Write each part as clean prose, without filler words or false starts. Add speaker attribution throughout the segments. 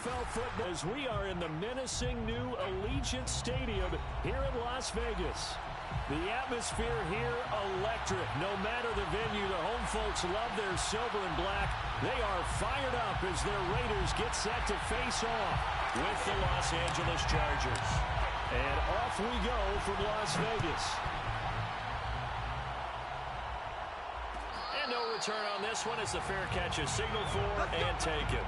Speaker 1: NFL football as we are in the menacing new Allegiant Stadium here in Las Vegas. The atmosphere here, electric. No matter the venue, the home folks love their silver and black. They are fired up as their Raiders get set to face off with the Los Angeles Chargers. And off we go from Las Vegas. And no return on this one as the fair catch is signaled for and taken.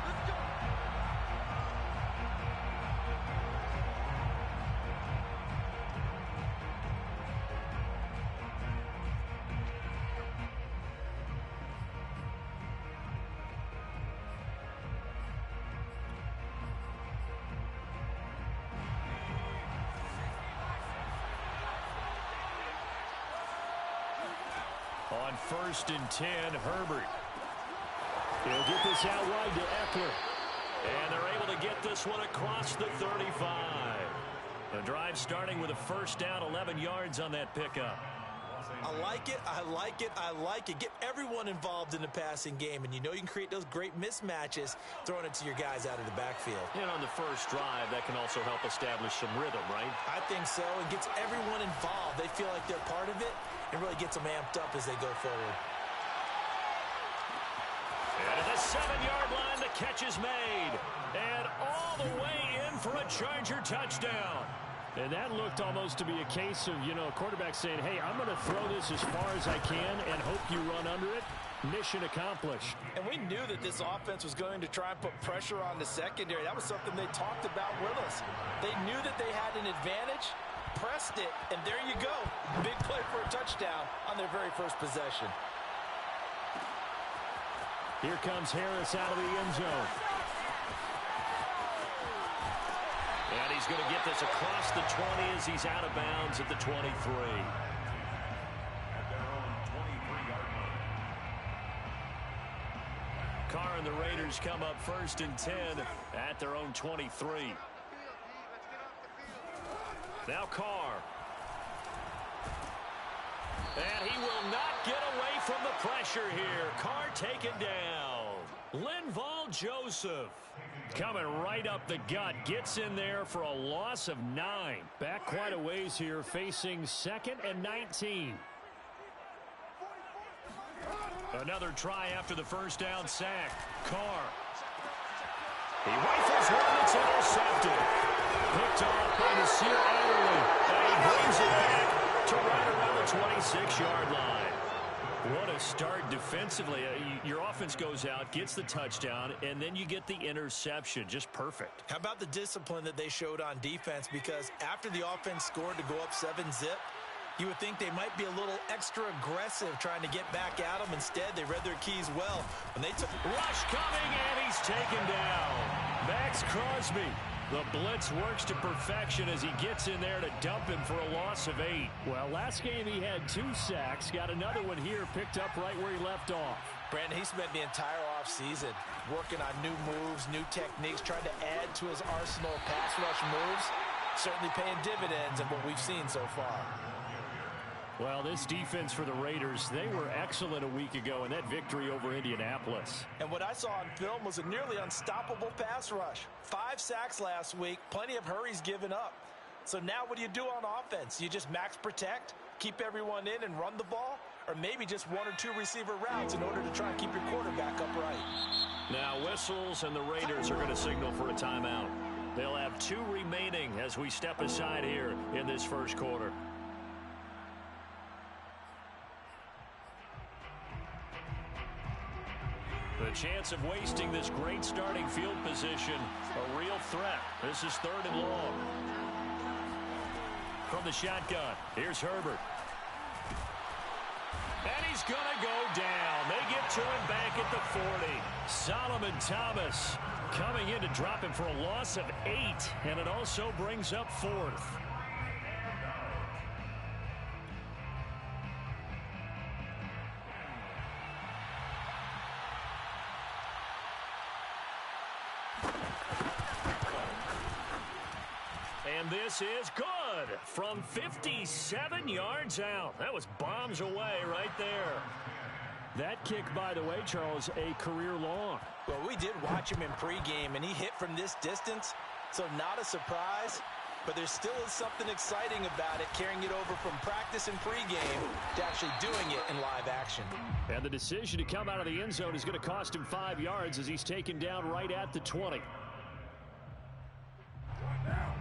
Speaker 1: On 1st and 10, Herbert. He'll get this out wide to Eckler. And they're able to get this one across the 35. The drive starting with a first down, 11 yards on that pickup.
Speaker 2: I like it, I like it, I like it. Get everyone involved in the passing game, and you know you can create those great mismatches throwing it to your guys out of the backfield.
Speaker 1: And on the first drive, that can also help establish some rhythm, right?
Speaker 2: I think so. It gets everyone involved. They feel like they're part of it, and really gets them amped up as they go forward.
Speaker 1: And at the 7-yard line, the catch is made. And all the way in for a Charger touchdown. And that looked almost to be a case of, a quarterback saying, hey, I'm going to throw this as far as I can and hope you run under it. Mission accomplished.
Speaker 2: And we knew that this offense was going to try and put pressure on the secondary. That was something they talked about with us. They knew that they had an advantage, pressed it, and there you go. Big play for a touchdown on their very first possession.
Speaker 1: Here comes Harris out of the end zone. And he's going to get this across the 20 as he's out of bounds at the 23. Carr and the Raiders come up 1st and 10 at their own 23. Now Carr. And he will not get away from the pressure here. Carr taken down. Linval Joseph coming right up the gut. Gets in there for a loss of 9. Back quite a ways here, facing 2nd and 19. Another try after the first down sack. Carr. He rifles one that's intercepted. Picked off by Nasir Adderley. And he brings it back to right around the 26-yard line. What a start defensively. Your offense goes out, gets the touchdown, and then you get the interception. Just perfect.
Speaker 2: How about the discipline that they showed on defense? Because after the offense scored to go up 7-zip, you would think they might be a little extra aggressive trying to get back at them. Instead, they read their keys well. When they took
Speaker 1: rush coming, and he's taken down. Max Crosby. The blitz works to perfection as he gets in there to dump him for a loss of 8. Well, last game he had 2 sacks. Got another one here, picked up right where he left off.
Speaker 2: Brandon, he spent the entire offseason working on new moves, new techniques, trying to add to his arsenal of pass rush moves. Certainly paying dividends in what we've seen so far.
Speaker 1: Well, this defense for the Raiders, they were excellent a week ago in that victory over Indianapolis.
Speaker 2: And what I saw on film was a nearly unstoppable pass rush. 5 sacks last week, plenty of hurries given up. So now what do you do on offense? You just max protect, keep everyone in and run the ball? Or maybe just 1 or 2 receiver routes in order to try and keep your quarterback upright?
Speaker 1: Now whistles and the Raiders are going to signal for a timeout. They'll have 2 remaining as we step aside here in this first quarter. The chance of wasting this great starting field position, a real threat. This is 3rd and long. From the shotgun, here's Herbert. And he's going to go down. They get to him back at the 40. Solomon Thomas coming in to drop him for a loss of 8. And it also brings up 4th. And this is good from 57 yards out. That was bombs away right there. That kick, by the way, Charles, a career long.
Speaker 2: Well, we did watch him in pregame, and he hit from this distance, so not a surprise. But there still is something exciting about it, carrying it over from practice and pregame to actually doing it in live action.
Speaker 1: And the decision to come out of the end zone is going to cost him 5 yards as he's taken down right at the 20.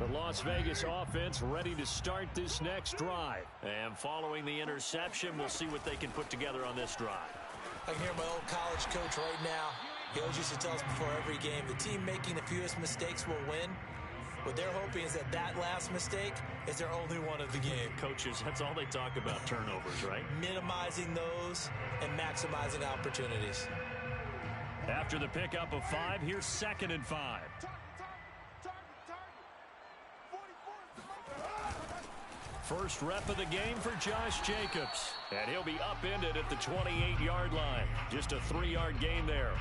Speaker 1: The Las Vegas offense ready to start this next drive. And following the interception, we'll see what they can put together on this drive.
Speaker 2: I can hear my old college coach right now. He always used to tell us before every game, the team making the fewest mistakes will win. What they're hoping is that last mistake is their only one of the game.
Speaker 1: Coaches, that's all they talk about, turnovers, right?
Speaker 2: Minimizing those and maximizing opportunities.
Speaker 1: After the pickup of 5, here's 2nd and 5. First rep of the game for Josh Jacobs. And he'll be upended at the 28-yard line. Just a 3-yard gain there.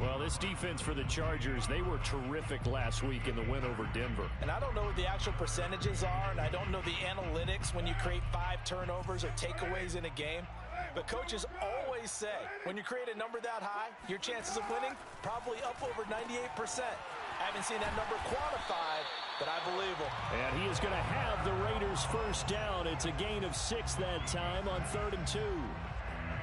Speaker 1: Well, this defense for the Chargers, they were terrific last week in the win over Denver.
Speaker 2: And I don't know what the actual percentages are, and I don't know the analytics when you create 5 turnovers or takeaways in a game. But coaches always say, when you create a number that high, your chances of winning probably up over 98%. I haven't seen that number quantified, but I believe him.
Speaker 1: And he is going to have the Raiders first down. It's a gain of 6 that time on 3rd and 2.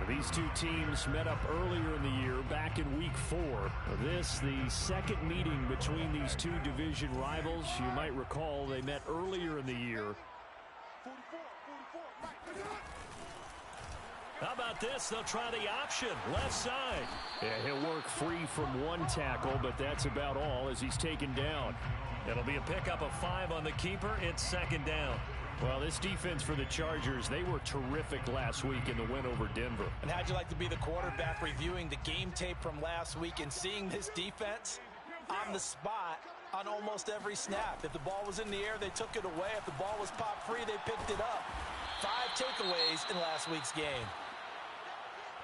Speaker 1: These two teams met up earlier in the year, back in week 4. This, the second meeting between these two division rivals. You might recall they met earlier in the year. How about this? They'll try the option, left side. Yeah, he'll work free from one tackle, but that's about all as he's taken down. It'll be a pickup of 5 on the keeper. It's 2nd down. Well, this defense for the Chargers, they were terrific last week in the win over Denver.
Speaker 2: And how'd you like to be the quarterback reviewing the game tape from last week and seeing this defense on the spot on almost every snap? If the ball was in the air, they took it away. If the ball was popped free, they picked it up. 5 takeaways in last week's game.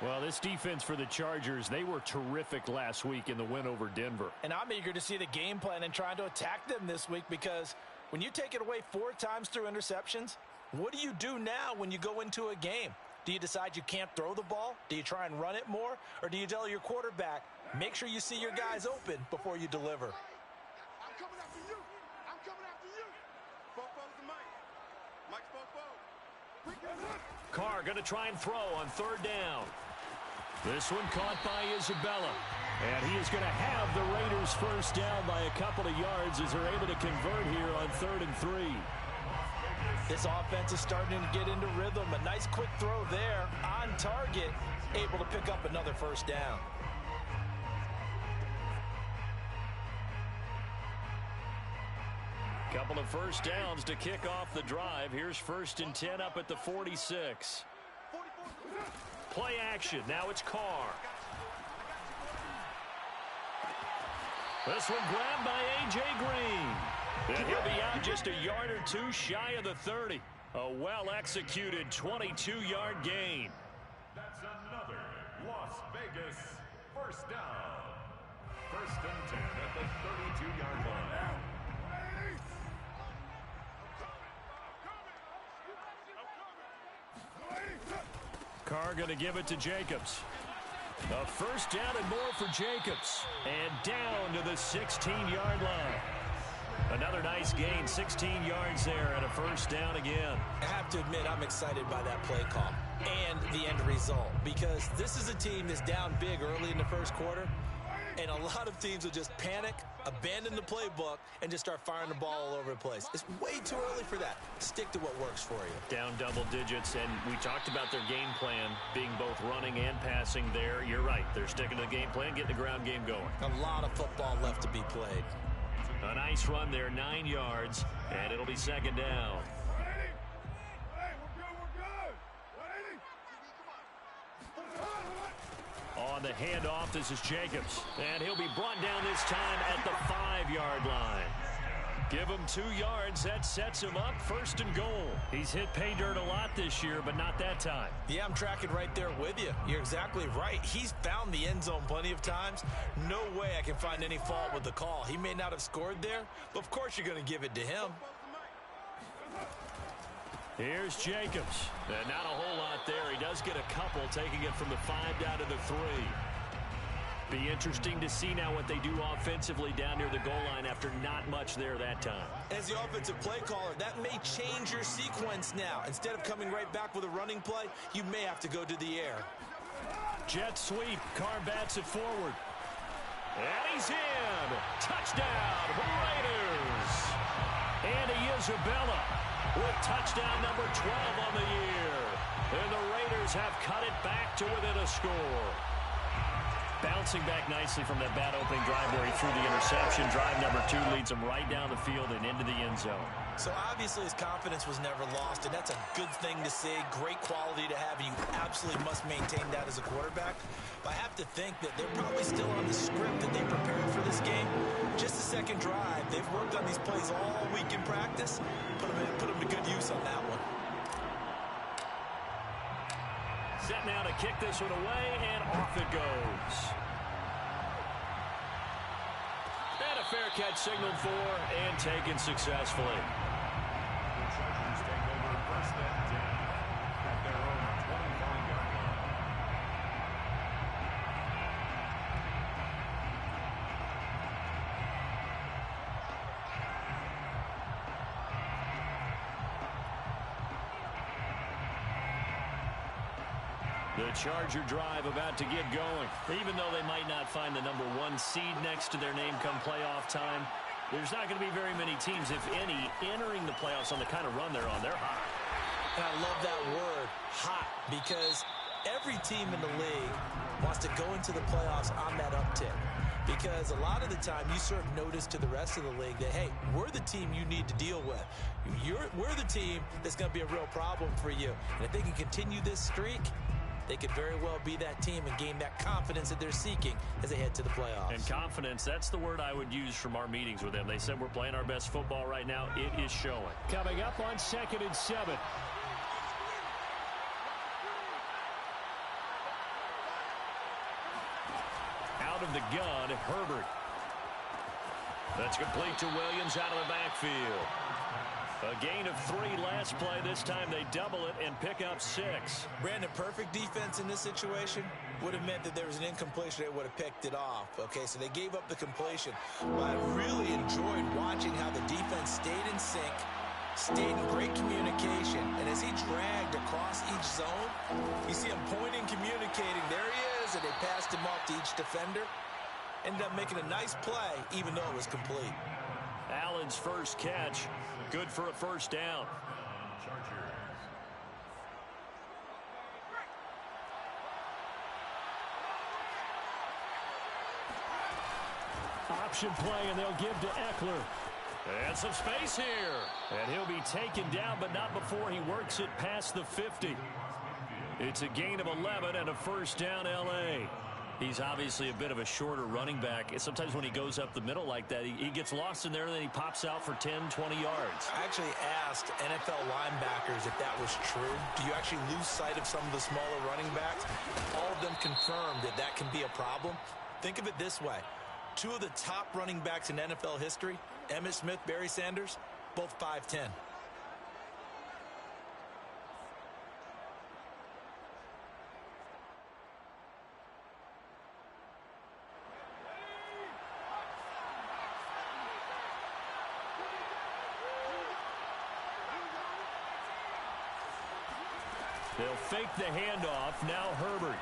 Speaker 1: Well, this defense for the Chargers, they were terrific last week in the win over Denver.
Speaker 2: And I'm eager to see the game plan and trying to attack them this week, because when you take it away 4 times through interceptions, what do you do now when you go into a game? Do you decide you can't throw the ball? Do you try and run it more? Or do you tell your quarterback, make sure you see your guys open before you deliver?
Speaker 3: I'm coming after you. I'm coming after you. Bofo's the mic. Mike's Bofo.
Speaker 1: Carr going to try and throw on 3rd down. This one caught by Isabella. And he is going to have the Raiders first down by a couple of yards as they're able to convert here on 3rd and 3.
Speaker 2: This offense is starting to get into rhythm. A nice quick throw there on target, able to pick up another first down.
Speaker 1: Couple of first downs to kick off the drive. Here's 1st and 10 up at the 46. Play action. Now it's Carr. This one grabbed by A.J. Green. And he'll be out just a yard or 2 shy of the 30. A well-executed 22-yard gain.
Speaker 4: That's another Las Vegas first down. 1st and 10 at the 32-yard line.
Speaker 1: Carr going to give it to Jacobs. A first down and more for Jacobs. And down to the 16-yard line. Another nice gain, 16 yards there and a first down again.
Speaker 2: I have to admit, I'm excited by that play call and the end result, because this is a team that's down big early in the first quarter, and a lot of teams will just panic, abandon the playbook, and just start firing the ball all over the place. It's way too early for that. Stick to what works for you.
Speaker 1: Down double digits, and we talked about their game plan being both running and passing there. You're right. They're sticking to the game plan, getting the ground game going.
Speaker 2: A lot of football left to be played.
Speaker 1: A nice run there, 9 yards, and it'll be 2nd down. On the handoff, this is Jacobs, and he'll be brought down this time at the 5-yard line. Give him 2 yards. That sets him up 1st and goal. He's hit pay dirt a lot this year, but not that time.
Speaker 2: Yeah, I'm tracking right there with you. You're exactly right. He's found the end zone plenty of times. No way I can find any fault with the call. He may not have scored there, but of course you're going to give it to him.
Speaker 1: Here's Jacobs. And not a whole lot there. He does get a couple, taking it from the 5 down to the 3. Be interesting to see now what they do offensively down near the goal line after not much there that time.
Speaker 2: As the offensive play caller, that may change your sequence now. Instead of coming right back with a running play, you may have to go to the air.
Speaker 1: Jet sweep. Carr bats it forward. And he's in. Touchdown, Raiders. Andy Isabella with touchdown number 12 on the year. And the Raiders have cut it back to within a score. Bouncing back nicely from that bad opening drive where he threw the interception. Drive number 2 leads him right down the field and into the end zone.
Speaker 2: So obviously his confidence was never lost, and that's a good thing to see. Great quality to have, and you absolutely must maintain that as a quarterback. But I have to think that they're probably still on the script that they prepared for this game. Just the second drive. They've worked on these plays all week in practice. Put them to good use on that one.
Speaker 1: Set now to kick this one away, and off it goes. And a fair catch signaled for and taken successfully.
Speaker 4: The Chargers take over first and 10 at their own 25-yard line.
Speaker 1: The Charger drive about to get going. Even though they might not find the number 1 seed next to their name come playoff time, there's not going to be very many teams, if any, entering the playoffs on the kind of run they're on. They're hot.
Speaker 2: And I love that word, hot, because every team in the league wants to go into the playoffs on that uptick. Because a lot of the time you serve notice to the rest of the league that, hey, we're the team you need to deal with. We're the team that's going to be a real problem for you. And if they can continue this streak, they could very well be that team and gain that confidence that they're seeking as they head to the playoffs.
Speaker 1: And confidence, that's the word I would use from our meetings with them. They said we're playing our best football right now. It is showing. Coming up on 2nd and 7. Out of the gun, Herbert. That's complete to Williams out of the backfield. A gain of 3 last play. This time they double it and pick up 6.
Speaker 2: Brandon, perfect defense in this situation would have meant that there was an incompletion. They would have picked it off. Okay, so they gave up the completion. But I really enjoyed watching how the defense stayed in sync, stayed in great communication, and as he dragged across each zone, you see him pointing, communicating. There he is, and they passed him off to each defender. Ended up making a nice play, even though it was complete.
Speaker 1: Allen's first catch, good for a first down.
Speaker 4: Chargers.
Speaker 1: Option play, and they'll give to Eckler. And some space here. And he'll be taken down, but not before he works it past the 50. It's a gain of 11 and a first down, L.A. He's obviously a bit of a shorter running back. Sometimes when he goes up the middle like that, he gets lost in there, and then he pops out for 10, 20 yards.
Speaker 2: I actually asked NFL linebackers if that was true. Do you actually lose sight of some of the smaller running backs? All of them confirmed that that can be a problem. Think of it this way. 2 of the top running backs in NFL history, Emmitt Smith, Barry Sanders, both 5'10".
Speaker 1: They'll fake the handoff. Now Herbert.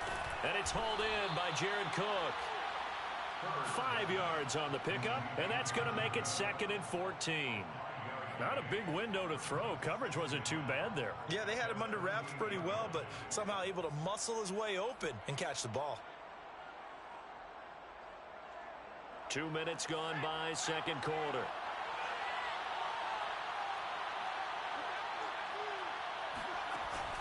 Speaker 1: And it's hauled in by Jared Cook. 5 yards on the pickup, and that's going to make it 2nd and 14. Not a big window to throw. Coverage wasn't too bad there.
Speaker 2: Yeah, they had him under wraps pretty well, but somehow able to muscle his way open and catch the ball.
Speaker 1: 2 minutes gone by, second quarter.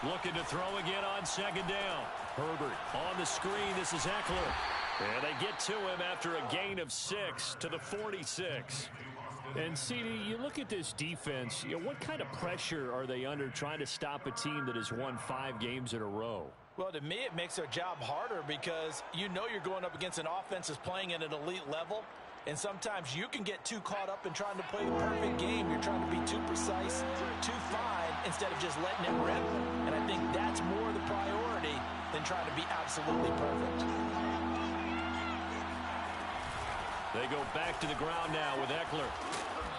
Speaker 1: Looking to throw again on 2nd down. Herbert on the screen. This is Eckler. And they get to him after a gain of 6 to the 46.
Speaker 5: And, CD, you look at this defense, what kind of pressure are they under trying to stop a team that has won 5 games in a row?
Speaker 2: Well, to me, it makes their job harder because you know you're going up against an offense that's playing at an elite level. And sometimes you can get too caught up in trying to play the perfect game. You're trying to be too precise, too fine, instead of just letting it rip. And I think that's more the priority than trying to be absolutely perfect.
Speaker 5: They go back to the ground now with Eckler.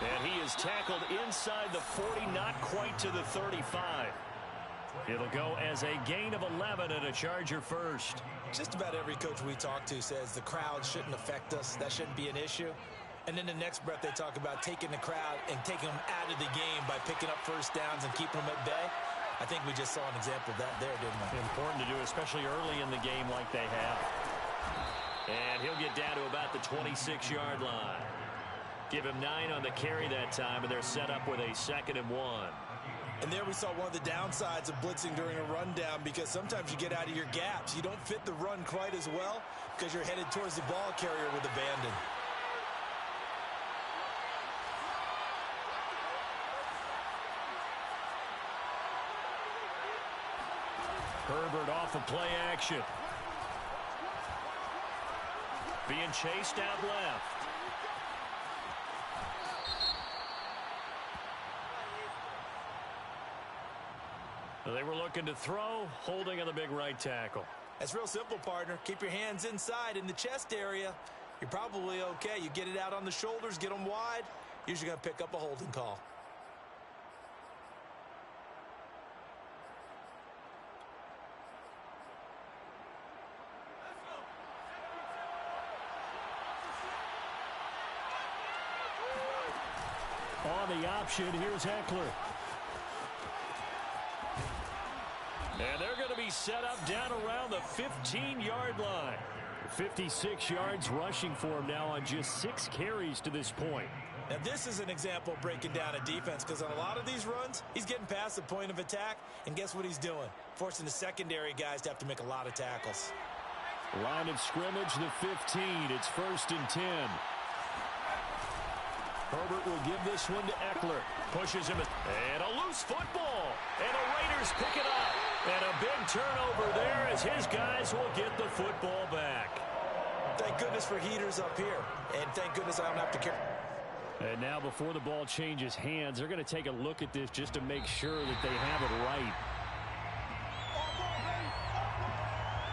Speaker 5: And he is tackled inside the 40, not quite to the 35. It'll go as a gain of 11 and a Charger first.
Speaker 2: Just about every coach we talk to says the crowd shouldn't affect us. That shouldn't be an issue. And then the next breath they talk about taking the crowd and taking them out of the game by picking up first downs and keeping them at bay. I think we just saw an example of that there, didn't we?
Speaker 5: Important to do, especially early in the game like they have. And he'll get down to about the 26-yard line. Give him 9 on the carry that time, and they're set up with a 2nd and 1.
Speaker 2: And there we saw one of the downsides of blitzing during a rundown, because sometimes you get out of your gaps. You don't fit the run quite as well because you're headed towards the ball carrier with abandon.
Speaker 5: Herbert off of play action. Being chased out left. They were looking to throw, holding on the big right tackle.
Speaker 2: That's real simple, partner. Keep your hands inside in the chest area. You're probably okay. You get it out on the shoulders, get them wide. Usually going to pick up a holding call.
Speaker 5: On the option, here's Eckler. And they're going to be set up down around the 15-yard line. 56 yards rushing for him now on just 6 carries to this point.
Speaker 2: Now, this is an example of breaking down a defense, because on a lot of these runs, he's getting past the point of attack, and guess what he's doing? Forcing the secondary guys to have to make a lot of tackles.
Speaker 5: Line of scrimmage, the 15. It's 1st and 10. Herbert will give this one to Eckler. Pushes him. And a loose football. And the Raiders pick it up. And a big turnover there as his guys will get the football back.
Speaker 2: Thank goodness for heaters up here. And thank goodness I don't have to carry.
Speaker 5: And now before the ball changes hands, they're going to take a look at this just to make sure that they have it right.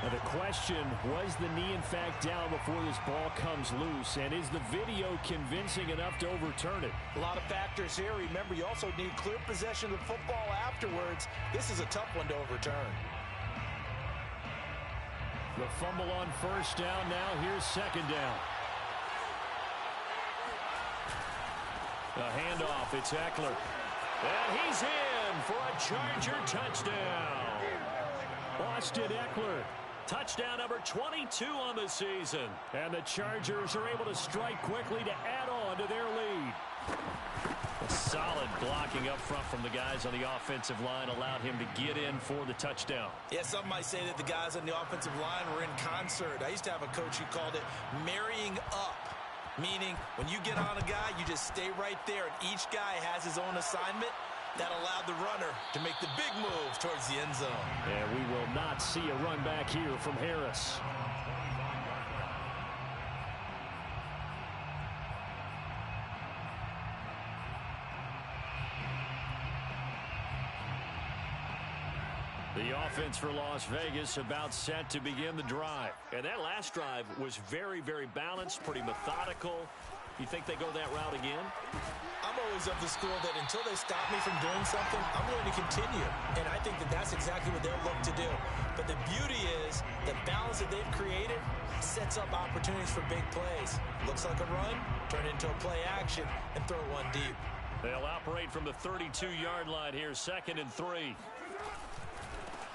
Speaker 5: Now the question, was the knee in fact down before this ball comes loose? And is the video convincing enough to overturn it?
Speaker 2: A lot of factors here. Remember, you also need clear possession of the football afterwards. This is a tough one to overturn.
Speaker 5: The fumble on 1st down. Now here's 2nd down. The handoff, it's Eckler. And he's in for a Charger touchdown. Austin Eckler. Touchdown number 22 on the season. And the Chargers are able to strike quickly to add on to their lead. A solid blocking up front from the guys on the offensive line allowed him to get in for the touchdown.
Speaker 2: Yeah, some might say that the guys on the offensive line were in concert. I used to have a coach who called it marrying up. Meaning, when you get on a guy, you just stay right there, and each guy has his own assignment. That allowed the runner to make the big move towards the end zone.
Speaker 5: And we will not see a run back here from Harris. The offense for Las Vegas about set to begin the drive. And that last drive was very, very balanced, pretty methodical. You think they go that route again?
Speaker 2: I'm always of the school that until they stop me from doing something, I'm going to continue. And I think that that's exactly what they'll look to do. But the beauty is the balance that they've created sets up opportunities for big plays. Looks like a run, turn into a play action, and throw one deep.
Speaker 5: They'll operate from the 32-yard line here, 2nd and 3.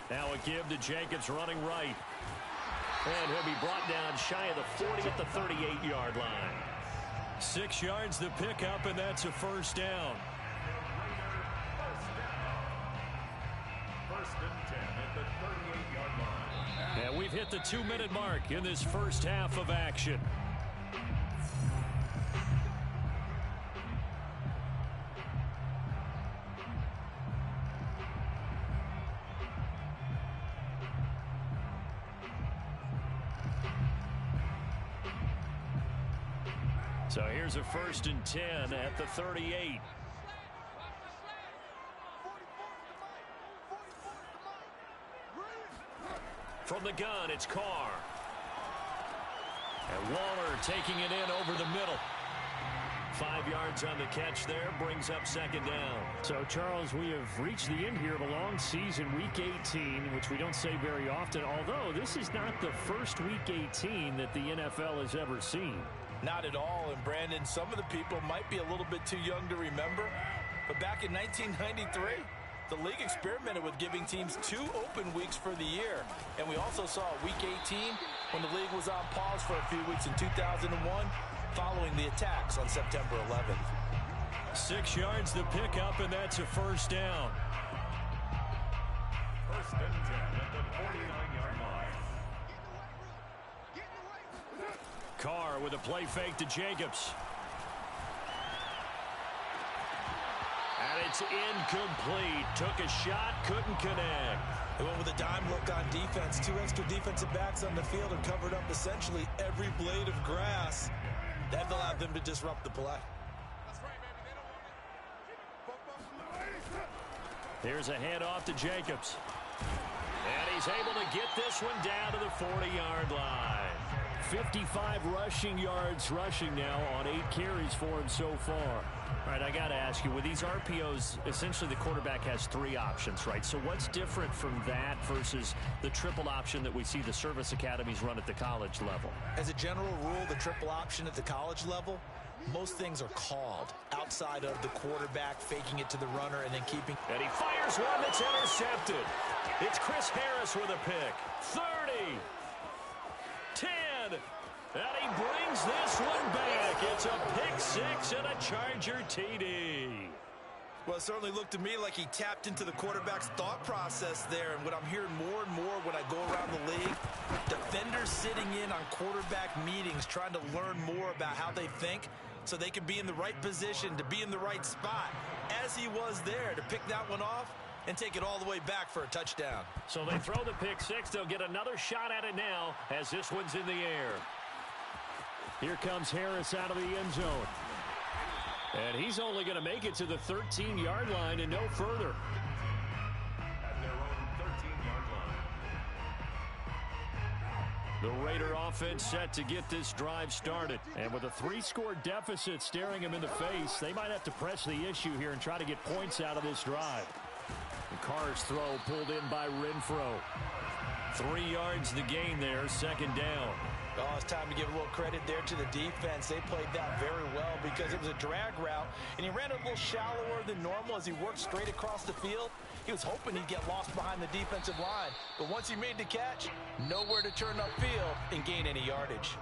Speaker 5: Now a give to Jacobs running right. And he'll be brought down shy of the 40 at the 38-yard line. 6 yards the pickup, and that's a 1st down.
Speaker 4: 1st and 10 at the 38-yard line.
Speaker 5: And we've hit the 2-minute mark in this first half of action. So here's a 1st and 10 at the 38. From the gun, it's Carr. And Waller taking it in over the middle. 5 yards on the catch there, brings up 2nd down.
Speaker 6: So, Charles, we have reached the end here of a long season, Week 18, which we don't say very often, although this is not the first Week 18 that the NFL has ever seen.
Speaker 2: Not at all, and Brandon, some of the people might be a little bit too young to remember, but back in 1993, the league experimented with giving teams 2 open weeks for the year, and we also saw Week 18 when the league was on pause for a few weeks in 2001 following the attacks on September 11th.
Speaker 5: 6 yards the pickup, and that's a 1st down.
Speaker 4: 1st and 10 at the 49-yard line.
Speaker 5: Carr with a play fake to Jacobs. And it's incomplete. Took a shot, couldn't connect.
Speaker 2: They went with a dime look on defense. 2 extra defensive backs on the field and covered up essentially every blade of grass. That allowed them to disrupt the play.
Speaker 5: Here's a handoff to Jacobs. And he's able to get this one down to the 40-yard line.
Speaker 6: 55 rushing yards rushing now on 8 carries for him so far.
Speaker 5: All right, I got to ask you, with these RPOs, essentially the quarterback has 3 options, right? So what's different from that versus the triple option that we see the service academies run at the college level?
Speaker 2: As a general rule, the triple option at the college level, most things are called outside of the quarterback faking it to the runner and then keeping.
Speaker 5: And he fires one that's intercepted. It's Chris Harris with a pick. 30. 10. And he brings this one back. It's a pick 6 and a Charger TD.
Speaker 2: Well, it certainly looked to me like he tapped into the quarterback's thought process there. And what I'm hearing more and more when I go around the league, defenders sitting in on quarterback meetings trying to learn more about how they think so they can be in the right position, to be in the right spot, as he was there, to pick that one off and take it all the way back for a touchdown.
Speaker 5: So they throw the pick 6. They'll get another shot at it now as this one's in the air.
Speaker 6: Here comes Harris out of the end zone.
Speaker 5: And he's only going to make it to the 13-yard line and no further.
Speaker 4: At their own 13-yard line.
Speaker 5: The Raider offense set to get this drive started. And with a 3-score deficit staring him in the face, they might have to press the issue here and try to get points out of this drive. The Carr's throw pulled in by Renfro. 3 yards the gain there, 2nd down.
Speaker 2: Oh, it's time to give a little credit there to the defense. They played that very well because it was a drag route, and he ran a little shallower than normal as he worked straight across the field. He was hoping he'd get lost behind the defensive line, but once he made the catch, nowhere to turn upfield and gain any yardage.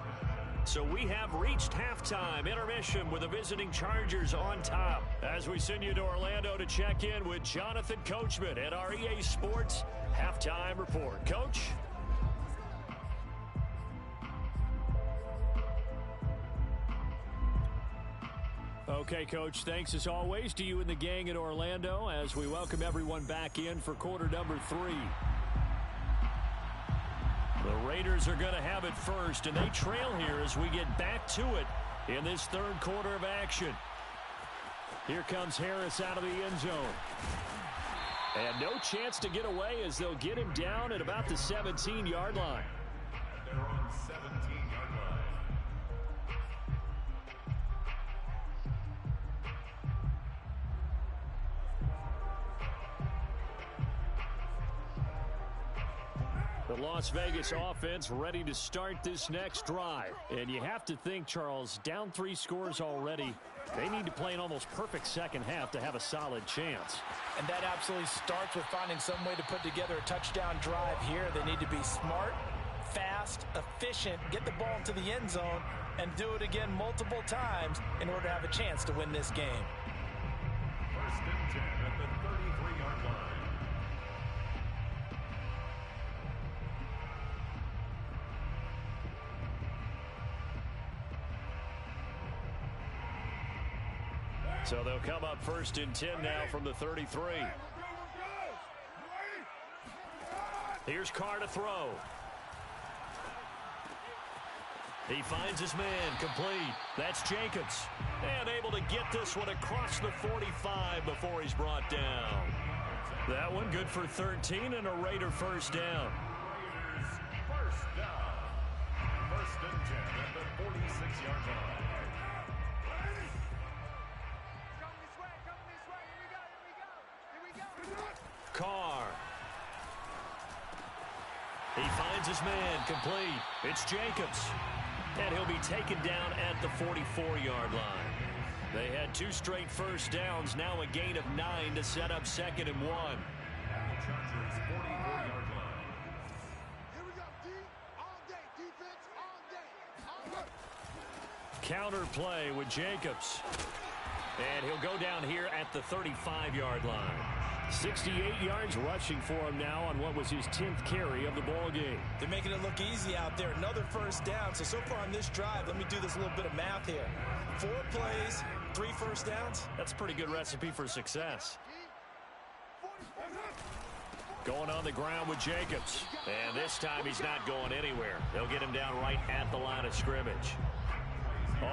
Speaker 5: So we have reached halftime intermission with the visiting Chargers on top. As we send you to Orlando to check in with Jonathan Coachman at our EA Sports Halftime Report. Coach?
Speaker 6: Okay, Coach, thanks as always to you and the gang in Orlando as we welcome everyone back in for quarter number 3.
Speaker 5: The Raiders are going to have it first, and they trail here as we get back to it in this 3rd quarter of action.
Speaker 6: Here comes Harris out of the end zone.
Speaker 5: And no chance to get away as they'll get him down at about the 17-yard line.
Speaker 4: At their own 17-yard line.
Speaker 6: The Las Vegas offense ready to start this next drive. And you have to think, Charles, down 3 scores already. They need to play an almost perfect second half to have a solid chance.
Speaker 2: And that absolutely starts with finding some way to put together a touchdown drive here. They need to be smart, fast, efficient, get the ball into the end zone, and do it again multiple times in order to have a chance to win this game.
Speaker 4: 1st and 10 at the 33-yard line.
Speaker 5: So they'll come up 1st and 10 now from the 33. Here's Carr to throw. He finds his man, complete. That's Jacobs. And able to get this one across the 45 before he's brought down. That one good for 13 and a Raider first down.
Speaker 4: Raiders first down. First and 10 at the 46-yard line.
Speaker 5: Carr. He finds his man, complete. It's Jacobs. And he'll be taken down at the 44-yard line. They had 2 straight first downs, now a gain of 9 to set up 2nd and 1.
Speaker 4: Chargers 44-yard line.
Speaker 3: Here we go, D. All day. Defense all day. All day.
Speaker 5: Counter play with Jacobs. And he'll go down here at the 35-yard line. 68 yards rushing for him now on what was his 10th carry of the ball game.
Speaker 2: They're making it look easy out there. Another first down. So far on this drive, let me do this little bit of math here. 4 plays, 3 first downs.
Speaker 5: That's a pretty good recipe for success. Going on the ground with Jacobs. And this time he's not going anywhere. They'll get him down right at the line of scrimmage.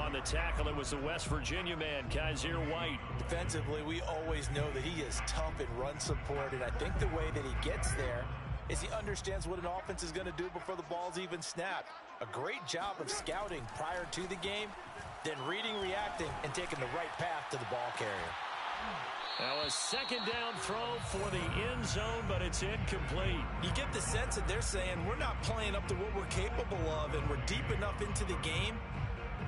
Speaker 5: On the tackle, it was the West Virginia man, Kaiser White.
Speaker 2: Defensively, we always know that he is tough in run support, and I think the way that he gets there is he understands what an offense is going to do before the ball's even snapped. A great job of scouting prior to the game, then reading, reacting, and taking the right path to the ball carrier.
Speaker 5: Now a 2nd down throw for the end zone, but it's incomplete.
Speaker 2: You get the sense that they're saying we're not playing up to what we're capable of, and we're deep enough into the game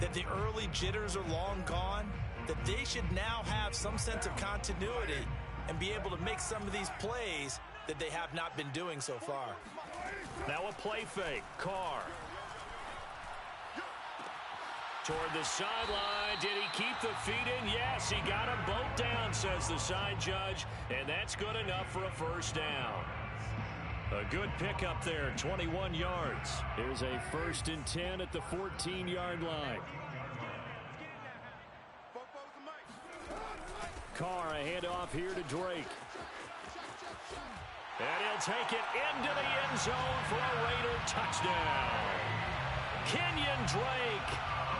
Speaker 2: that the early jitters are long gone, that they should now have some sense of continuity and be able to make some of these plays that they have not been doing so far.
Speaker 5: Now a play fake. Carr. Toward the sideline. Did he keep the feet in? Yes, he got them both down, says the side judge, and that's good enough for a first down. A good pickup there, 21 yards. Here's a 1st and 10 at the 14-yard line. Carr, a handoff here to Drake. And he'll take it into the end zone for a Raider touchdown. Kenyon Drake,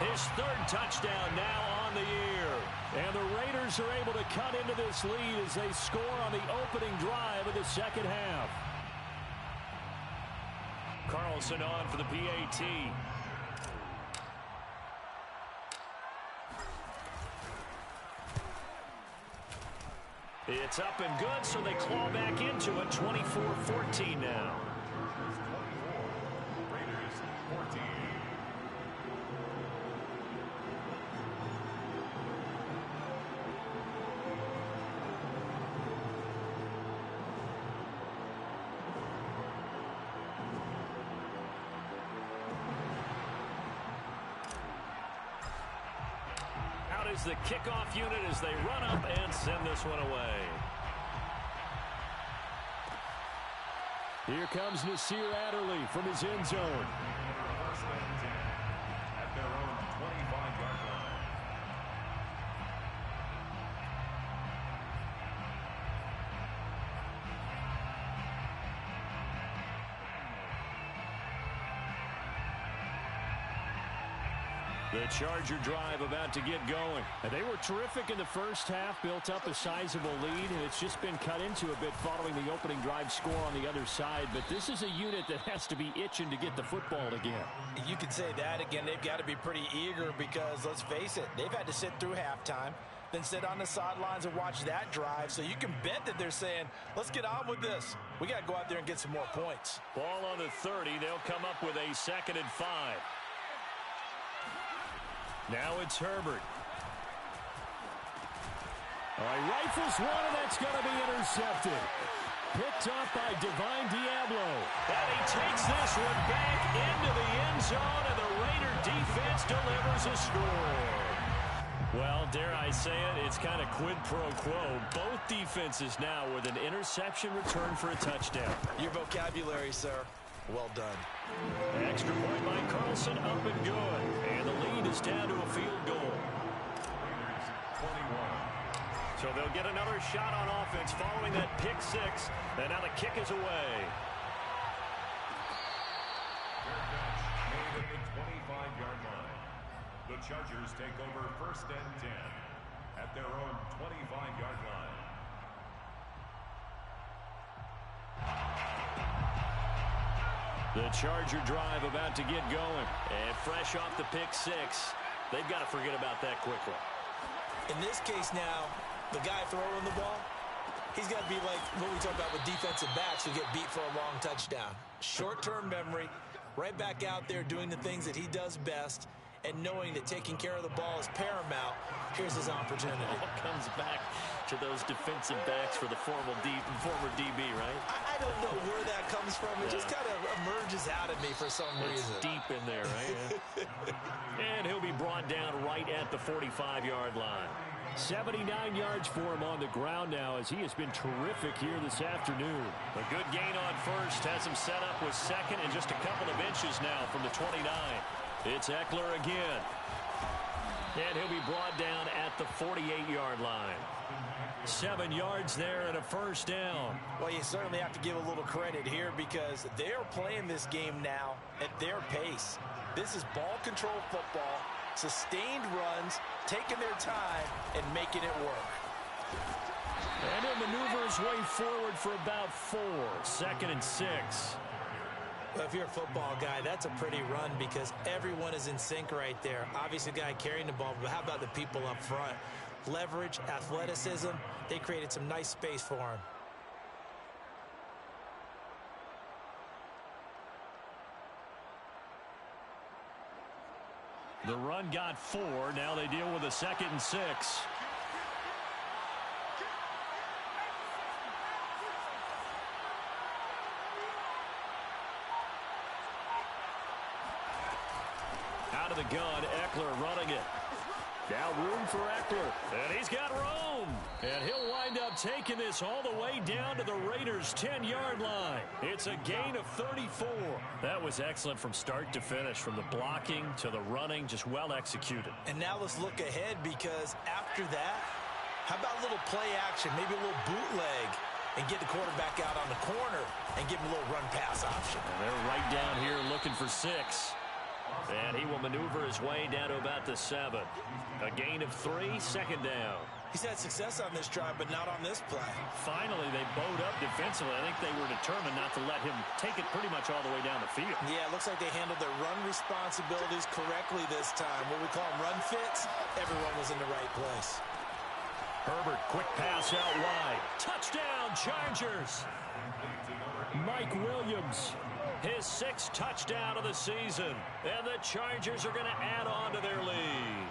Speaker 5: his 3rd touchdown now on the year. And the Raiders are able to cut into this lead as they score on the opening drive of the 2nd half. Carlson on for the PAT. It's up and good, so they claw back into it. 24-14 now.
Speaker 4: Raiders 14.
Speaker 5: Is the kickoff unit as they run up and send this one away. Here comes Nasir Adderley from his end zone.
Speaker 4: First and 10 at their own 25-yard line.
Speaker 5: The Charger drive about to get going.
Speaker 6: And they were terrific in the first half, built up a sizable lead, and it's just been cut into a bit following the opening drive score on the other side. But this is a unit that has to be itching to get the football again.
Speaker 2: You can say that again. They've got to be pretty eager because, let's face it, they've had to sit through halftime, then sit on the sidelines and watch that drive. So you can bet that they're saying, let's get on with this. We got to go out there and get some more points.
Speaker 5: Ball on the 30. They'll come up with a 2nd and 5. Now it's Herbert.
Speaker 6: All right, rifles one, and that's going to be intercepted. Picked off by Divine Diablo.
Speaker 5: And he takes this one back into the end zone, and the Raider defense delivers a score. Well, dare I say it, it's kind of quid pro quo. Both defenses now with an interception return for a touchdown.
Speaker 2: Your vocabulary, sir. Well done.
Speaker 5: Extra point by Carlson, up and good. And the lead is down to a field goal.
Speaker 4: Raiders 21.
Speaker 5: So they'll get another shot on offense following that pick 6. And now the kick is away.
Speaker 4: Fair catch made at the 25-yard line. Chargers take over 1st and 10 at their own 25-yard line.
Speaker 6: The Charger drive about to get going. And fresh off the pick six, they've got to forget about that quickly.
Speaker 2: In this case now, the guy throwing the ball, he's got to be like what we talk about with defensive backs who get beat for a long touchdown. Short-term memory, right back out there doing the things that he does best, and knowing that taking care of the ball is paramount. Here's his opportunity.
Speaker 6: It all comes back to those defensive backs for the former DB, right?
Speaker 2: I don't know where that comes from. It just kind of emerges out of me for some reason.
Speaker 6: It's deep in there, right? And he'll be brought down right at the 45-yard line. 79 yards for him on the ground now as he has been terrific here this afternoon. A good gain on first has him set up with second and just a couple of inches now from the 29. It's Eckler again. And he'll be brought down at the 48-yard line. 7 yards there and a first down.
Speaker 2: Well, you certainly have to give a little credit here because they're playing this game now at their pace. This is ball control football, sustained runs, taking their time, and making it work.
Speaker 6: And he'll maneuver his way forward for about 4. 2nd and 6.
Speaker 2: Well, if you're a football guy, that's a pretty run because everyone is in sync right there. Obviously, the guy carrying the ball, but how about the people up front? Leverage, athleticism, they created some nice space for him.
Speaker 6: The run got 4. Now they deal with a 2nd and 6. Out of the gun, Eckler running it. Now room for Eckler. And he's got room. And he'll wind up taking this all the way down to the Raiders' 10-yard line. It's a gain of 34. That was excellent from start to finish, from the blocking to the running, just well executed.
Speaker 2: And now let's look ahead because after that, how about a little play action, maybe a little bootleg, and get the quarterback out on the corner and give him a little run-pass option.
Speaker 6: And they're right down here looking for 6. And he will maneuver his way down to about the 7. A gain of 3, 2nd down.
Speaker 2: He's had success on this drive, but not on this play.
Speaker 6: Finally, they bowed up defensively. I think they were determined not to let him take it pretty much all the way down the field.
Speaker 2: Yeah, it looks like they handled their run responsibilities correctly this time. What we call them run fits, everyone was in the right place.
Speaker 6: Herbert, quick pass out wide. Touchdown, Chargers. Mike Williams, his 6th touchdown of the season. And the Chargers are going to add on to their lead.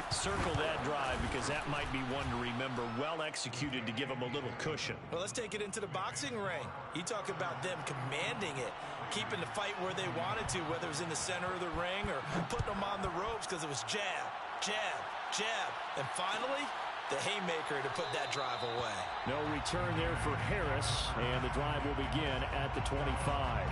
Speaker 6: Circle that drive because that might be one to remember. Well executed to give them a little cushion.
Speaker 2: Well, let's take it into the boxing ring. You talk about them commanding it, keeping the fight where they wanted to, whether it was in the center of the ring or putting them on the ropes because it was jab, jab, jab. And finally, the haymaker to put that drive away.
Speaker 6: No return there for Harris, and the drive will begin at the 25.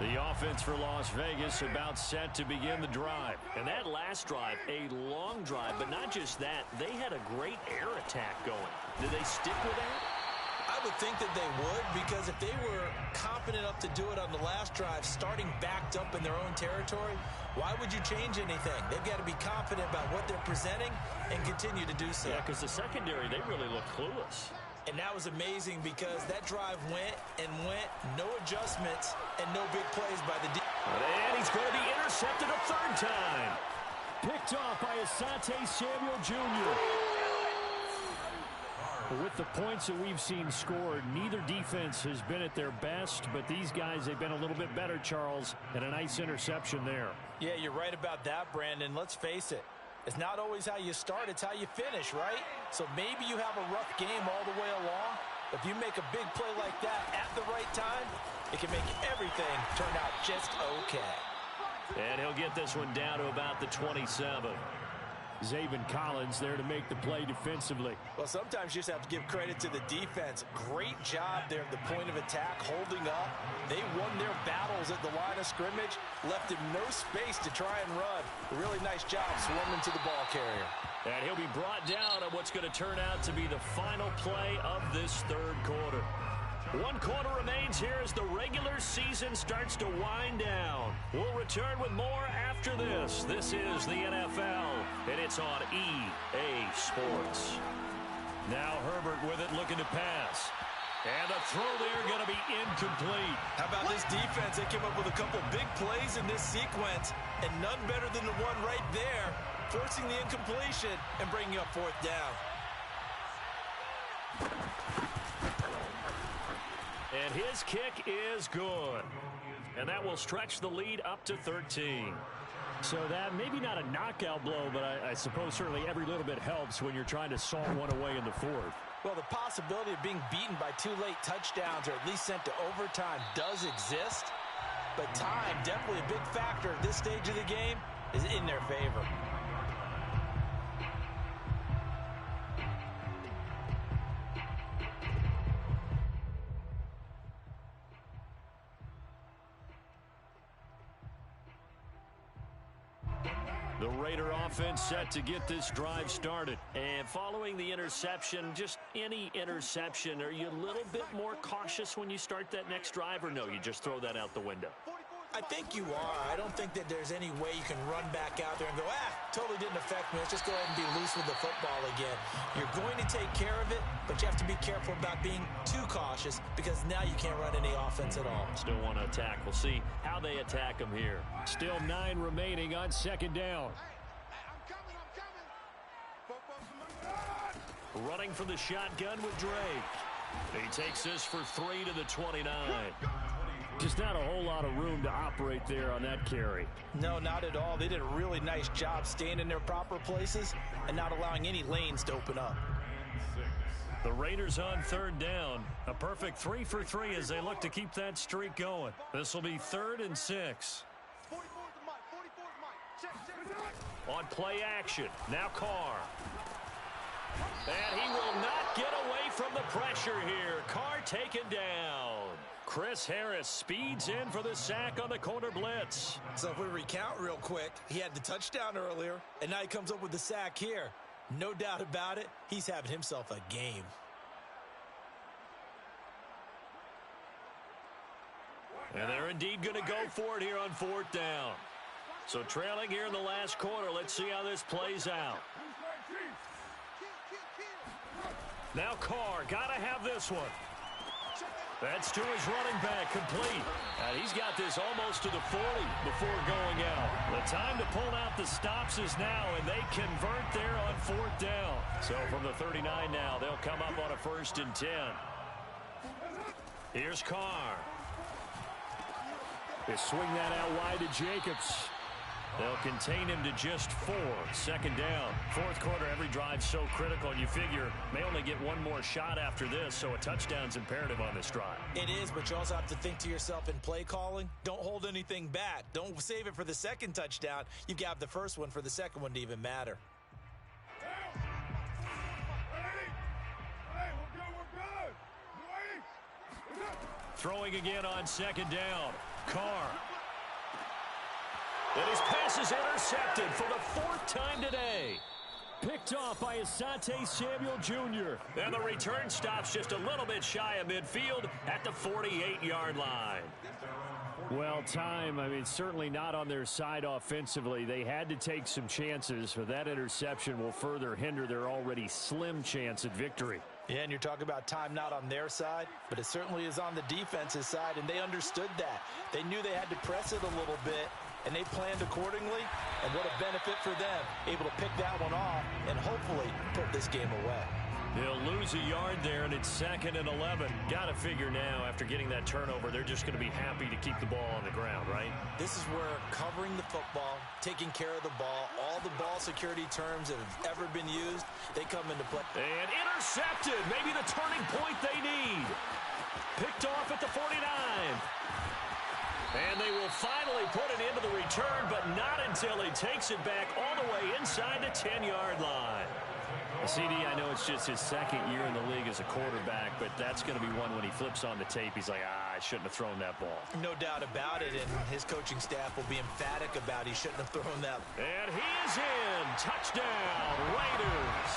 Speaker 6: The offense for Las Vegas about set to begin the drive. And that last drive, a long drive, but not just that. They had a great air attack going. Did they stick with that?
Speaker 2: I would think that they would because if they were confident enough to do it on the last drive, starting backed up in their own territory, why would you change anything? They've got to be confident about what they're presenting and continue to do so.
Speaker 6: Yeah, because the secondary, they really looked clueless.
Speaker 2: And that was amazing because that drive went and went, no adjustments, and no big plays by the defense.
Speaker 6: And he's going to be intercepted a 3rd time. Picked off by Asante Samuel Jr. With the points that we've seen scored, neither defense has been at their best, but these guys, they've been a little bit better, Charles, and a nice interception there.
Speaker 2: Yeah, you're right about that, Brandon. Let's face it. It's not always how you start, it's how you finish, right? So maybe you have a rough game all the way along. If you make a big play like that at the right time, it can make everything turn out just okay.
Speaker 6: And he'll get this one down to about the 27. Zaven Collins there to make the play defensively.
Speaker 2: Well, sometimes you just have to give credit to the defense. Great job there at the point of attack, holding up. They won their battles at the line of scrimmage, left him no space to try and run. A really nice job swarming to the ball carrier.
Speaker 5: And he'll be brought down on what's going to turn out to be the final play of this third quarter. 1 quarter remains here as the regular season starts to wind down. We'll return with more after this. This is the NFL, and it's on EA Sports. Now Herbert with it, looking to pass. And the throw there going to be incomplete.
Speaker 2: How about this defense? They came up with a couple big plays in this sequence, and none better than the one right there, forcing the incompletion and bringing up 4th down.
Speaker 5: And his kick is good. And that will stretch the lead up to 13.
Speaker 6: So that maybe not a knockout blow, but I suppose certainly every little bit helps when you're trying to salt one away in the 4th.
Speaker 2: Well, the possibility of being beaten by 2 late touchdowns or at least sent to overtime does exist. But time, definitely a big factor at this stage of the game, is in their favor.
Speaker 5: The Raider offense set to get this drive started. And following the interception, just any interception, are you a little bit more cautious when you start that next drive, or no, you just throw that out the window?
Speaker 2: I think you are. I don't think that there's any way you can run back out there and go, totally didn't affect me. Let's just go ahead and be loose with the football again. You're going to take care of it, but you have to be careful about being too cautious because now you can't run any offense at all.
Speaker 5: Still want to attack. We'll see how they attack them here.
Speaker 6: Still 9 remaining on 2nd down.
Speaker 5: Running for the shotgun with Drake. He takes this for 3 to the 29.
Speaker 6: Just not a whole lot of room to operate there on that carry.
Speaker 2: No, not at all. They did a really nice job staying in their proper places and not allowing any lanes to open up.
Speaker 5: The Raiders on 3rd down. A perfect 3 for 3 as they look to keep that streak going. This will be 3rd and 6. On play action. Now Carr. And he will not get away from the pressure here. Carr taken down. Chris Harris speeds in for the sack on the corner blitz.
Speaker 2: So if we recount real quick, he had the touchdown earlier, and now he comes up with the sack here. No doubt about it, he's having himself a game.
Speaker 5: And they're indeed going to go for it here on 4th down. So trailing here in the last quarter, let's see how this plays out. Now Carr, got to have this one. That's to his running back, complete. And he's got this almost to the 40 before going out. The time to pull out the stops is now, and they convert there on 4th down. So from the 39 now, they'll come up on a 1st and 10. Here's Carr.
Speaker 6: They swing that out wide to Jacobs.
Speaker 5: They'll contain him to just 4. 2nd down. 4th quarter, every drive's so critical, and you figure may only get one more shot after this, so a touchdown's imperative on this drive.
Speaker 2: It is, but you also have to think to yourself in play calling, don't hold anything back. Don't save it for the 2nd touchdown. You've got the 1st one for the 2nd one to even matter.
Speaker 5: Throwing again on 2nd down. Carr. And his pass is intercepted for the 4th time today.
Speaker 6: Picked off by Asante Samuel Jr.
Speaker 5: And the return stops just a little bit shy of midfield at the 48-yard line.
Speaker 6: Well, time, certainly not on their side offensively. They had to take some chances, but that interception will further hinder their already slim chance at victory.
Speaker 2: Yeah, and you're talking about time not on their side, but it certainly is on the defense's side, and they understood that. They knew they had to press it a little bit, and they planned accordingly, and what a benefit for them, able to pick that one off and hopefully put this game away.
Speaker 5: They'll lose a yard there, and it's 2nd and 11. Got to figure now, after getting that turnover, they're just going to be happy to keep the ball on the ground, right?
Speaker 2: This is where covering the football, taking care of the ball, all the ball security terms that have ever been used, they come into play.
Speaker 5: And intercepted, maybe the turning point they need. Picked off at the 49. And they will finally put it into the return, but not until he takes it back all the way inside the 10-yard line. CD, I know it's just his second year in the league as a quarterback, but that's going to be one when he flips on the tape. He's like, I shouldn't have thrown that ball.
Speaker 2: No doubt about it, and his coaching staff will be emphatic about he shouldn't have thrown that.
Speaker 5: And he is in. Touchdown, Raiders.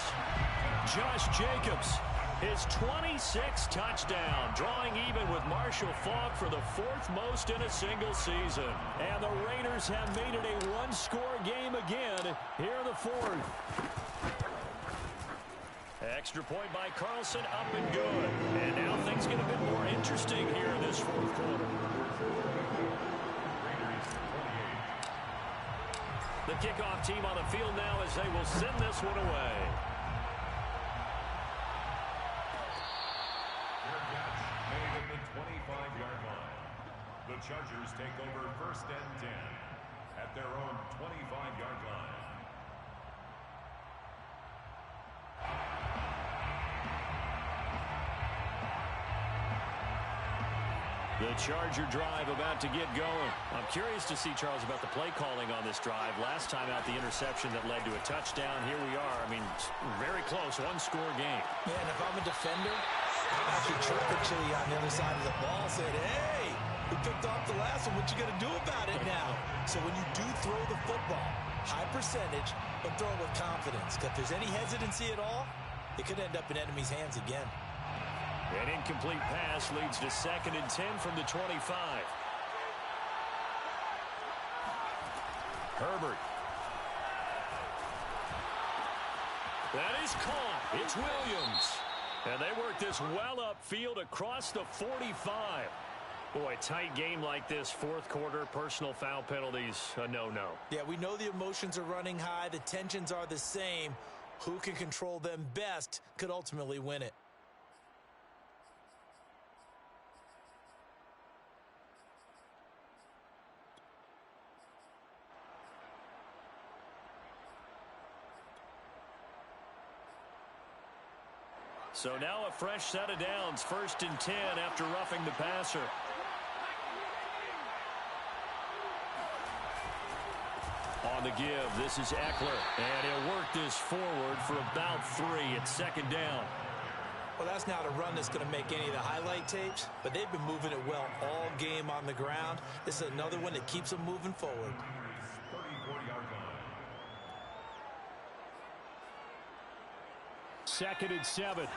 Speaker 5: Josh Jacobs, his 26th touchdown, drawing even with Marshall Faulk for the 4th most in a single season. And the Raiders have made it a one-score game again here in the 4th. Extra point by Carlson, up and good. And now things get a bit more interesting here in this 4th quarter. The kickoff team on the field now as they will send this one away.
Speaker 4: Made at the 25-yard line. The Chargers take over 1st and 10 at their own 25-yard line.
Speaker 5: The Charger drive about to get going. I'm curious to see, Charles, about the play calling on this drive. Last time out, the interception that led to a touchdown. Here we are. I mean, very close, one-score game.
Speaker 2: Man, if I'm a defender, I'm actually chirping Chili on the other side of the ball, saying, hey, we picked off the last one. What you going to do about it now? So when you do throw the football, high percentage, but throw it with confidence. Because if there's any hesitancy at all, it could end up in enemy's hands again.
Speaker 5: An incomplete pass leads to 2nd and 10 from the 25. Herbert. That is caught. It's Williams. And they work this well upfield across the 45. Boy, tight game like this, 4th quarter, personal foul penalties, a no-no.
Speaker 2: Yeah, we know the emotions are running high. The tensions are the same. Who can control them best could ultimately win it.
Speaker 5: So now a fresh set of downs, 1st and 10 after roughing the passer. On the give, this is Eckler, and he'll work this forward for about 3 at 2nd down.
Speaker 2: Well, that's not a run that's going to make any of the highlight tapes, but they've been moving it well all game on the ground. This is another one that keeps them moving forward.
Speaker 4: 34-yard line.
Speaker 5: 2nd and 7.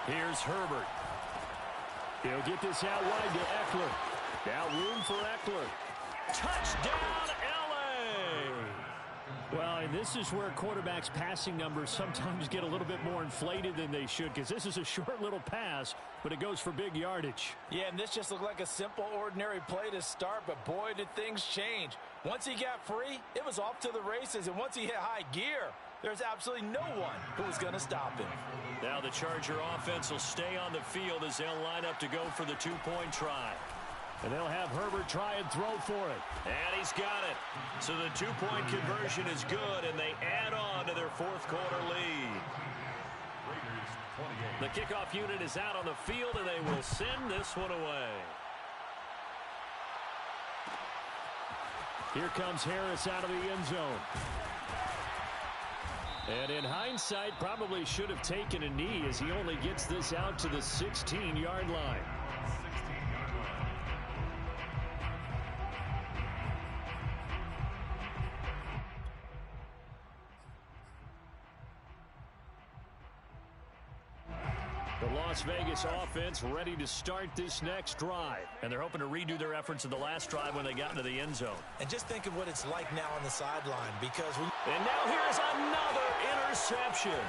Speaker 5: Here's Herbert. He'll get this out wide to Eckler. Now room for Eckler. Touchdown, L.A. Well, and this is where quarterbacks' passing numbers sometimes get a little bit more inflated than they should, because this is a short little pass, but it goes for big yardage.
Speaker 2: Yeah, and this just looked like a simple, ordinary play to start, but boy, did things change. Once he got free, it was off to the races, and once he hit high gear, there's absolutely no one who was going to stop him.
Speaker 5: Now the Charger offense will stay on the field as they'll line up to go for the 2-point try. And they'll have Herbert try and throw for it. And he's got it. So the 2-point conversion is good, and they add on to their 4th quarter lead. The kickoff unit is out on the field, and they will send this one away. Here comes Harris out of the end zone. And in hindsight, probably should have taken a knee as he only gets this out to the 16-yard line. The Las Vegas offense ready to start this next drive. And they're hoping to redo their efforts in the last drive when they got into the end zone.
Speaker 2: And just think of what it's like now on the sideline, because
Speaker 5: And now here's another interception.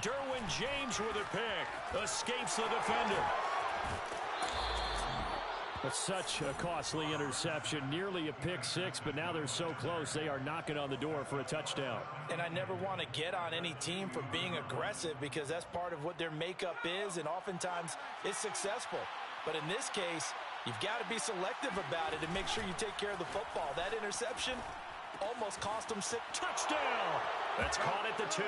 Speaker 5: Derwin James with a pick. Escapes the defender. But such a costly interception. Nearly a pick six, but now they're so close they are knocking on the door for a touchdown.
Speaker 2: And I never want to get on any team for being aggressive, because that's part of what their makeup is, and oftentimes it's successful. But in this case, you've got to be selective about it and make sure you take care of the football. That interception almost cost them 6.
Speaker 5: Touchdown! That's caught at the 2.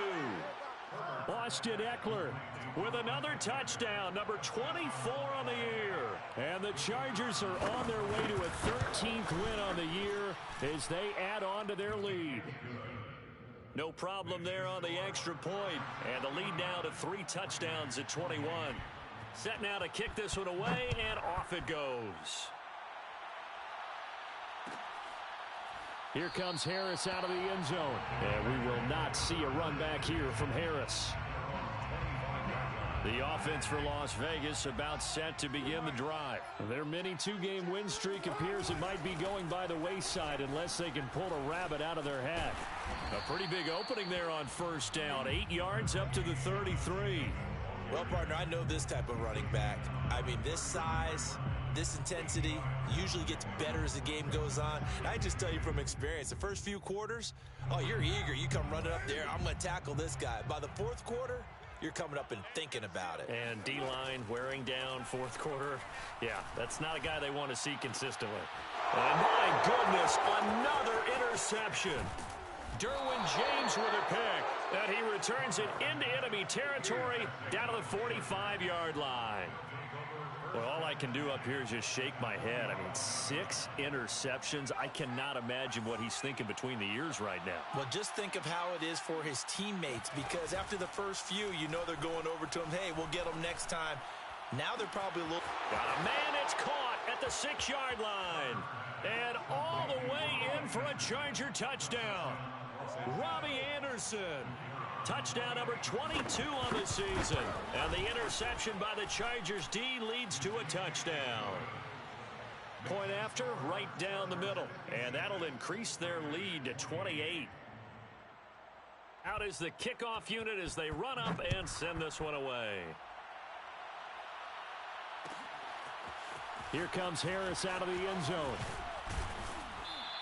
Speaker 6: Austin Eckler with another touchdown, number 24 on the year. And the Chargers are on their way to a 13th win on the year as they add on to their lead. No problem there on the extra point. And the lead now to 3 touchdowns at 21. Set now to kick this one away, and off it goes. Here comes Harris out of the end zone. And we will not see a run back here from Harris. The offense for Las Vegas about set to begin the drive. Their mini 2-game win streak appears it might be going by the wayside unless they can pull a rabbit out of their hat. A pretty big opening there on first down. 8 yards up to the 33.
Speaker 2: Well, partner, I know this type of running back. I mean, this size, this intensity usually gets better as the game goes on. And I just tell you from experience, the first few quarters, oh, you're eager. You come running up there, I'm going to tackle this guy. By the fourth quarter, you're coming up and thinking about it.
Speaker 6: And D-line wearing down fourth quarter. Yeah, that's not a guy they want to see consistently. And my goodness, another interception. Derwin James with a pick, and he returns it into enemy territory down to the 45-yard line. Well, all I can do up here is just shake my head. I mean, 6 interceptions. I cannot imagine what he's thinking between the ears right now.
Speaker 2: Well, just think of how it is for his teammates, because after the first few, you know they're going over to him, hey, we'll get them next time. Now they're probably a little...
Speaker 6: Got a man, it's caught at the 6-yard line. And all the way in for a Charger touchdown. Robbie Anderson. Touchdown number 22 on the season. And the interception by the Chargers D leads to a touchdown. Point after, right down the middle. And that'll increase their lead to 28. Out is the kickoff unit as they run up and send this one away. Here comes Harris out of the end zone.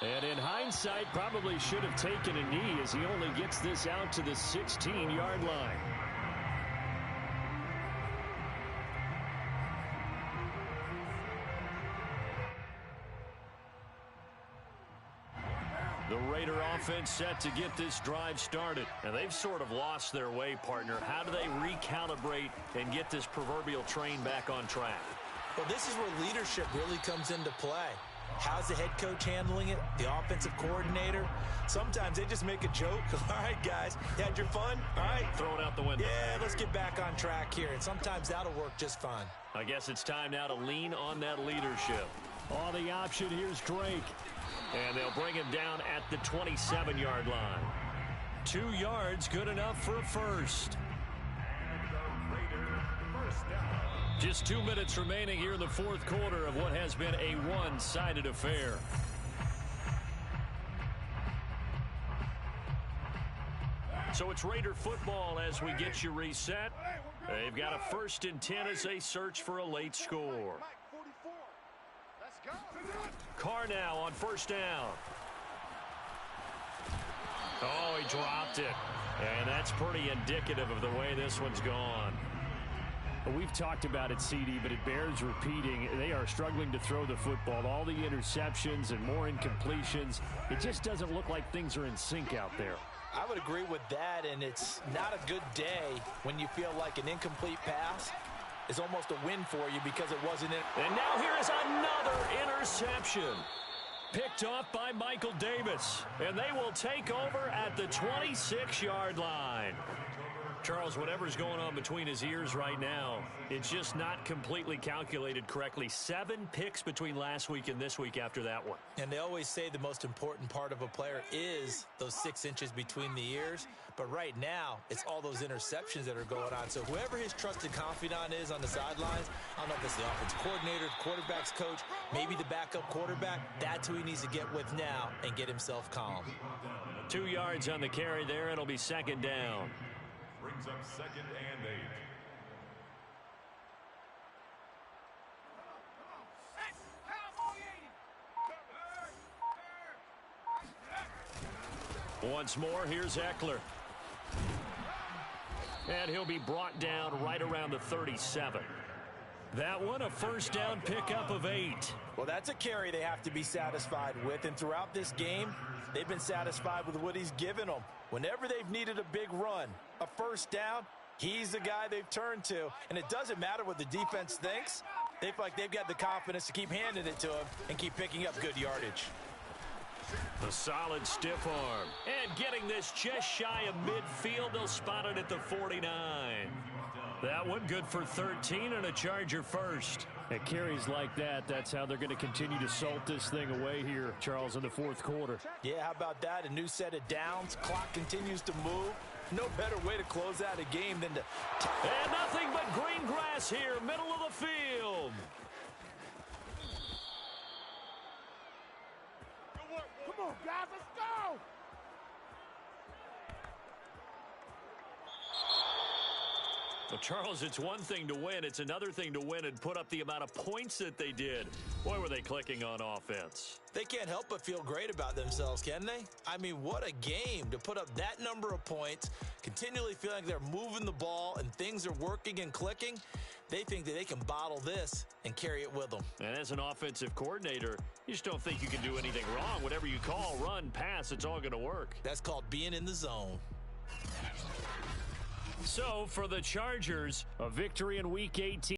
Speaker 6: And in hindsight, probably should have taken a knee as he only gets this out to the 16-yard line. The Raider offense set to get this drive started. And they've sort of lost their way, partner. How do they recalibrate and get this proverbial train back on track?
Speaker 2: Well, this is where leadership really comes into play. How's the head coach handling it? The offensive coordinator? Sometimes they just make a joke. All right, guys, you had your fun? All right.
Speaker 6: Throw it out the window.
Speaker 2: Yeah, let's get back on track here. And sometimes that'll work just fine.
Speaker 6: I guess it's time now to lean on that leadership. Oh, the option here's Drake. And they'll bring him down at the 27-yard line. 2 yards, good enough for a first. Just 2 minutes remaining here in the fourth quarter of what has been a one-sided affair. So it's Raider football as we get you reset. They've got a 1st and 10 as they search for a late score. Carr now on 1st down. Oh, he dropped it. And that's pretty indicative of the way this one's gone. We've talked about it, CD, but it bears repeating. They are struggling to throw the football. All the interceptions and more incompletions. It just doesn't look like things are in sync out there.
Speaker 2: I would agree with that, and it's not a good day when you feel like an incomplete pass is almost a win for you because it wasn't in.
Speaker 6: And now here is another interception. Picked off by Michael Davis. And they will take over at the 26-yard line. Charles, whatever's going on between his ears right now, it's just not completely calculated correctly. 7 picks between last week and this week after that one.
Speaker 2: And they always say the most important part of a player is those 6 inches between the ears. But right now, it's all those interceptions that are going on. So whoever his trusted confidant is on the sidelines, I don't know if it's the offensive coordinator, the quarterback's coach, maybe the backup quarterback, that's who he needs to get with now and get himself calm.
Speaker 6: 2 yards on the carry there. It'll be 2nd down.
Speaker 4: Brings up 2nd and
Speaker 6: 8. Once more, here's Eckler. And he'll be brought down right around the 37.
Speaker 5: That one, a first down pickup of 8.
Speaker 2: Well, that's a carry they have to be satisfied with, and throughout this game, they've been satisfied with what he's given them. Whenever they've needed a big run, a first down, he's the guy they've turned to, and it doesn't matter what the defense thinks. They feel like they've got the confidence to keep handing it to him and keep picking up good yardage.
Speaker 5: A solid stiff arm. And getting this just shy of midfield, they'll spot it at the 49. That one good for 13 and a Charger first.
Speaker 6: At carries like that, that's how they're going to continue to salt this thing away here, Charles, in the fourth quarter.
Speaker 2: Yeah, how about that? A new set of downs. Clock continues to move. No better way to close out a game than to...
Speaker 5: And nothing but green grass here, middle of the field.
Speaker 3: Come on, guys, let's go!
Speaker 5: Well, Charles, it's one thing to win. It's another thing to win and put up the amount of points that they did. Boy, were they clicking on offense.
Speaker 2: They can't help but feel great about themselves, can they? I mean, what a game to put up that number of points, continually feeling like they're moving the ball and things are working and clicking. They think that they can bottle this and carry it with them.
Speaker 5: And as an offensive coordinator, you just don't think you can do anything wrong. Whatever you call, run, pass, it's all going to work.
Speaker 2: That's called being in the zone.
Speaker 5: So, for the Chargers,
Speaker 6: A victory in Week 18.